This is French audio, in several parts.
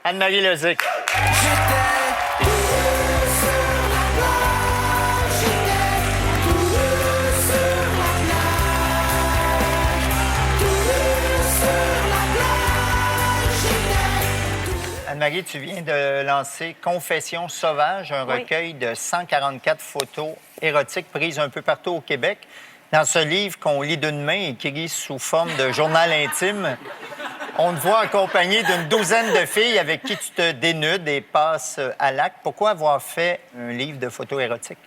Anne-Marie Lozic. Anne-Marie, tu viens de lancer Confessions sauvages, un recueil de 144 photos érotiques prises un peu partout au Québec. Dans ce livre qu'on lit d'une main, écrit sous forme de journal intime, on te voit accompagné d'une douzaine de filles avec qui tu te dénudes et passes à l'acte. Pourquoi avoir fait un livre de photos érotiques?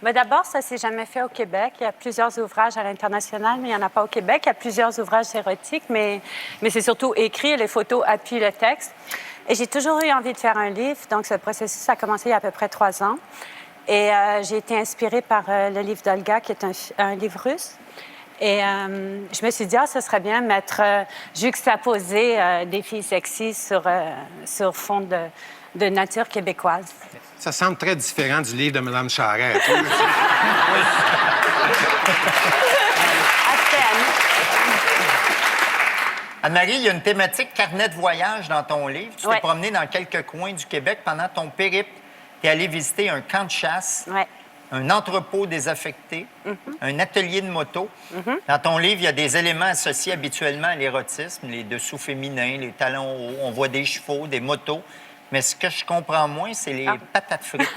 Mais d'abord, ça ne s'est jamais fait au Québec. Il y a plusieurs ouvrages à l'international, mais il n'y en a pas au Québec. Il y a plusieurs ouvrages érotiques, mais c'est surtout écrit. Les photos appuient le texte. Et j'ai toujours eu envie de faire un livre. Donc, ce processus a commencé il y a à peu près 3 ans. Et j'ai été inspirée par le livre d'Olga, qui est un livre russe. Et je me suis dit, ce serait bien juxtaposer des filles sexy sur fond de nature québécoise. Ça semble très différent du livre de Mme Charest. Anne-Marie, il y a une thématique carnet de voyage dans ton livre. Tu t'es promenée dans quelques coins du Québec pendant ton périple. Tu es allée visiter un camp de chasse, un entrepôt désaffecté, un atelier de moto. Dans ton livre, il y a des éléments associés habituellement à l'érotisme, les dessous féminins, les talons hauts. On voit des chevaux, des motos. Mais ce que je comprends moins, c'est les patates frites.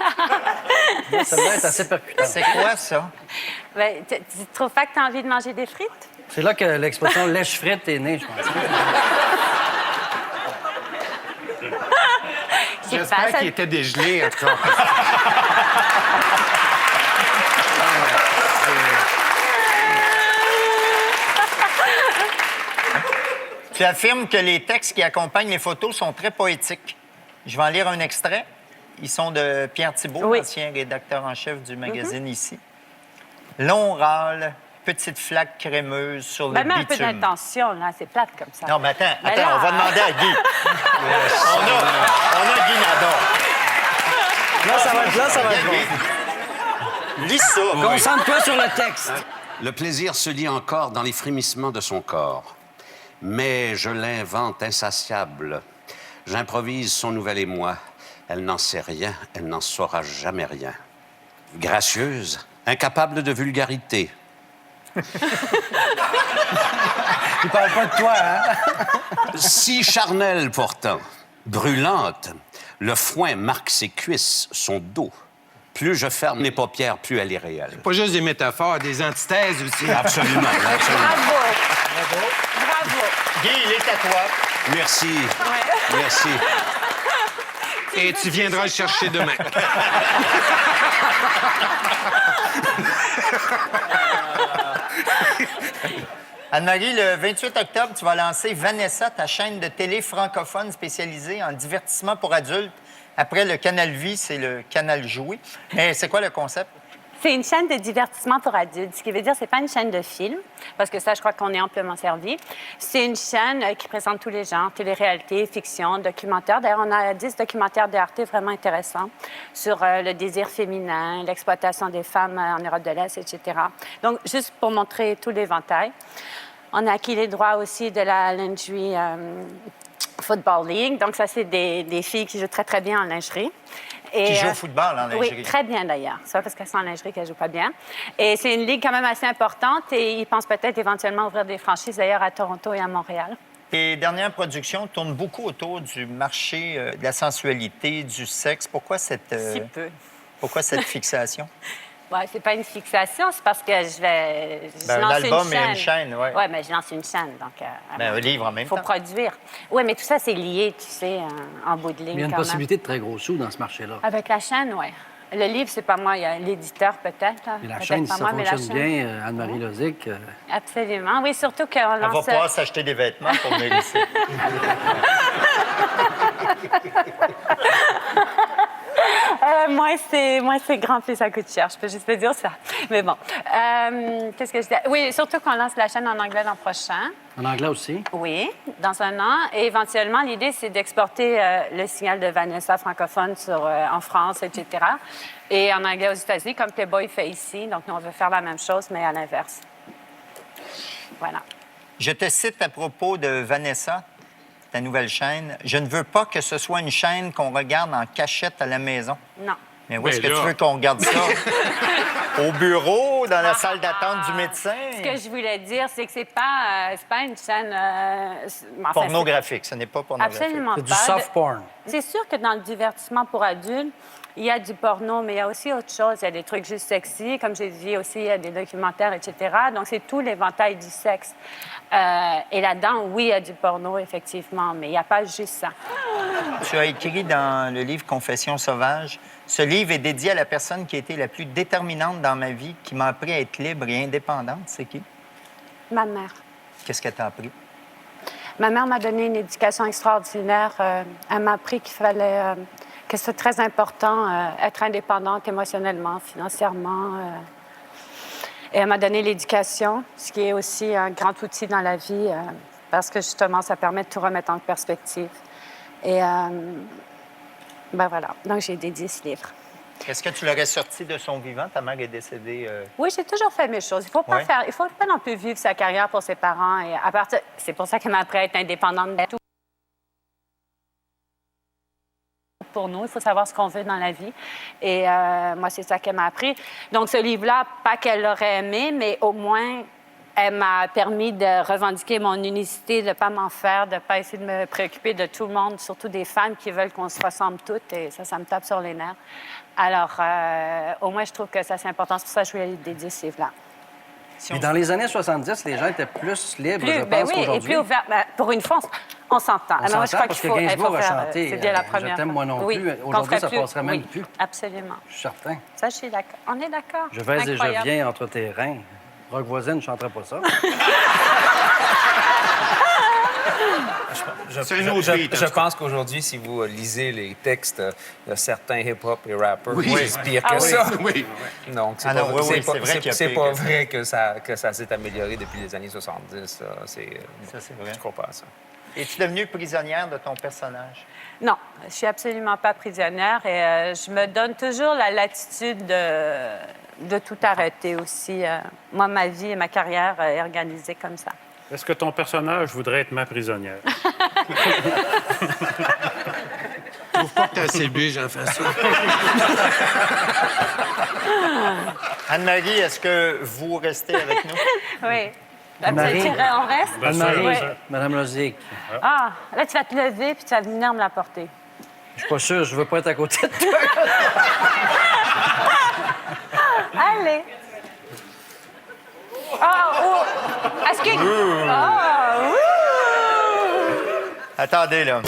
Ça doit être assez percutant. C'est quoi, ça? Ben, tu trouves pas que tu as envie de manger des frites? C'est là que l'expression « lèche frite » est née, je pense. J'espère qu'il était dégelé, en tout cas. Tu affirmes que les textes qui accompagnent les photos sont très poétiques. Je vais en lire un extrait. Ils sont de Pierre Thibault, ancien rédacteur en chef du magazine Ici. Long râle, petite flaque crémeuse sur le bitume. Mets un peu d'intention, là. C'est plate comme ça. Non, mais attends, on va demander à Guy. on a Guy Nadon. Là, ça va être bon. Lis ça. Concentre-toi sur le texte. Le plaisir se lit encore dans les frémissements de son corps. Mais je l'invente insatiable. J'improvise son nouvel émoi. Elle n'en sait rien, elle n'en saura jamais rien. Gracieuse, incapable de vulgarité. Il parle pas de toi, hein? Si charnelle pourtant, brûlante, le foin marque ses cuisses, son dos. Plus je ferme les paupières, plus elle est réelle. Pas juste des métaphores, des antithèses aussi. Absolument, absolument. Bravo. Bravo. Guy, il est à toi. Merci. Merci. Et tu viendras le chercher demain. Anne-Marie, le 28 octobre, tu vas lancer Vanessa, ta chaîne de télé francophone spécialisée en divertissement pour adultes. Après le Canal Vie, c'est le Canal Jouet. Mais c'est quoi le concept? C'est une chaîne de divertissement pour adultes, ce qui veut dire que ce n'est pas une chaîne de films, parce que ça, je crois qu'on est amplement servi. C'est une chaîne qui présente tous les genres, télé-réalité, fiction, documentaire. D'ailleurs, on a 10 documentaires de Arte vraiment intéressants sur le désir féminin, l'exploitation des femmes en Europe de l'Est, etc. Donc, juste pour montrer tout l'éventail. On a acquis les droits aussi de la lingerie Football League. Donc, ça, c'est des filles qui jouent très, très bien en lingerie. Qui joue au football en lingerie. Oui, très bien d'ailleurs. C'est pas parce qu'elles sont en lingerie qu'elles ne jouent pas bien. Et c'est une ligue quand même assez importante et ils pensent peut-être éventuellement ouvrir des franchises d'ailleurs à Toronto et à Montréal. Tes dernières productions tournent beaucoup autour du marché de la sensualité, du sexe. Pourquoi cette fixation? Oui, c'est pas une fixation, c'est parce que je lance un album une chaîne. Et une chaîne, oui. Oui, mais je lance une chaîne, donc... un livre en même temps. Il faut produire. Oui, mais tout ça, c'est lié, tu sais, en bout de ligne. Il y a une possibilité de très gros sous dans ce marché-là. Avec la chaîne, oui. Le livre, c'est pas moi, il y a l'éditeur peut-être. Et la chaîne, si ça fonctionne bien, Anne-Marie Lozic... Absolument, oui, surtout qu'on lance... Elle va pouvoir s'acheter des vêtements pour venir ici. Moi, c'est grand plus ça coûte cher. Je peux juste te dire ça. Mais bon. Qu'est-ce que je dis? Oui, surtout qu'on lance la chaîne en anglais l'an prochain. En anglais aussi? Oui, dans 1 an. Et éventuellement, l'idée, c'est d'exporter le signal de Vanessa francophone en France, etc. Et en anglais aux États-Unis, comme Playboy fait ici. Donc, nous, on veut faire la même chose, mais à l'inverse. Voilà. Je te cite à propos de Vanessa. ta nouvelle chaîne. Je ne veux pas que ce soit une chaîne qu'on regarde en cachette à la maison. Non. Mais où est-ce que tu veux qu'on regarde ça? Au bureau, dans la salle d'attente du médecin? Ce que je voulais dire, c'est que c'est pas une chaîne... pornographique, ce n'est pas pornographique. Absolument pas. C'est du soft porn. C'est sûr que dans le divertissement pour adultes, il y a du porno, mais il y a aussi autre chose. Il y a des trucs juste sexy. Comme j'ai dit aussi, il y a des documentaires, etc. Donc, c'est tout l'éventail du sexe. Et là-dedans, oui, il y a du porno, effectivement, mais il n'y a pas juste ça. Tu as écrit dans le livre Confessions sauvages, ce livre est dédié à la personne qui a été la plus déterminante dans ma vie, qui m'a appris à être libre et indépendante. C'est qui? Ma mère. Qu'est-ce qu'elle t'a appris? Ma mère m'a donné une éducation extraordinaire. Elle m'a appris qu'il fallait... que c'est très important être indépendante émotionnellement, financièrement. Et elle m'a donné l'éducation, ce qui est aussi un grand outil dans la vie, parce que justement, ça permet de tout remettre en perspective. Et ben voilà, donc j'ai dédié ce livre. Est-ce que tu l'aurais sorti de son vivant? Ta mère est décédée. Oui, j'ai toujours fait mes choses. Il faut pas il faut pas non plus vivre sa carrière pour ses parents. Et à partir, c'est pour ça qu'elle m'a appris à être indépendante de tout. Pour nous, il faut savoir ce qu'on veut dans la vie. Et moi, c'est ça qu'elle m'a appris. Donc, ce livre-là, pas qu'elle l'aurait aimé, mais au moins, elle m'a permis de revendiquer mon unicité, de ne pas m'en faire, de ne pas essayer de me préoccuper de tout le monde, surtout des femmes qui veulent qu'on se ressemble toutes. Et ça me tape sur les nerfs. Alors, au moins, je trouve que ça, c'est important. C'est pour ça que je voulais dédier ce livre-là. Mais dans les années 70, les gens étaient plus libres, je ben pense, oui, qu'aujourd'hui. et plus ouverts. Ben, pour une fois, on s'entend. On Alors, moi, je s'entend crois parce qu'il que faut, Gainsbourg a faire, chanté, c'est bien la première. Je t'aime, moi non oui, plus. qu'on Aujourd'hui, ferait ça plus. passerait même Oui, plus. absolument. Je suis certain. Ça, je suis d'accord. On est d'accord. Je vais et je Incroyable. viens entre tes reins. Rock voisine ne chanterait pas ça. Je pense qu'aujourd'hui, si vous lisez les textes de certains hip-hop et rappers, c'est pire que oui. ça. Oui. Donc, c'est Alors, pas, oui, c'est oui, pas- c'est vrai qu'il y a c'est pire pas que ça. vrai que ça s'est amélioré depuis les années 70. Ça, c'est vrai. Je crois pas à ça. Es-tu devenue prisonnière de ton personnage? Non, je suis absolument pas prisonnière et je me donne toujours la latitude de tout arrêter aussi. Moi, ma vie et ma carrière est organisée comme ça. Est-ce que ton personnage voudrait être ma prisonnière? Je trouve pas que t'es assez bu, Jean-François. Anne-Marie, est-ce que vous restez avec nous? Oui. Anne-Marie? On reste? Bien sûr, Anne-Marie, bien sûr. Madame Lozic, Ah, là, tu vas te lever puis tu vas venir me l'apporter. je suis pas sûr, je veux pas être à côté de toi. Allez. Ah, oh. Est-ce que... Ah, ouh. Attendez, là.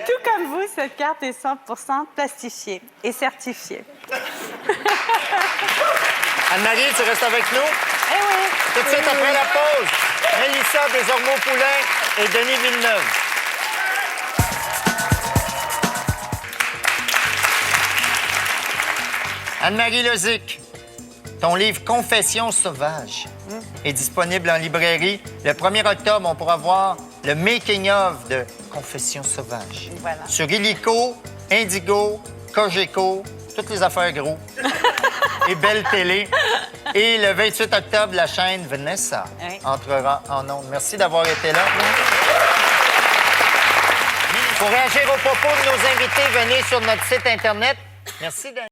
Tout comme vous, cette carte est 100 plastifiée et certifiée. Anne-Marie, tu restes avec nous? Eh oui. Tout de suite après la pause, Mélissa Desormeaux-Poulain et Denis Villeneuve. Anne-Marie Lozic, ton livre Confessions sauvages est disponible en librairie. Le 1er octobre, on pourra voir le making-of de Confessions sauvages. Voilà. Sur Illico, Indigo, Cogeco, toutes les affaires gros. Et Belle Télé. Et le 28 octobre, la chaîne Vanessa Oui. entrera en ondes. Merci d'avoir été là. Pour réagir aux propos de nos invités, venez sur notre site Internet. Merci, Daniel.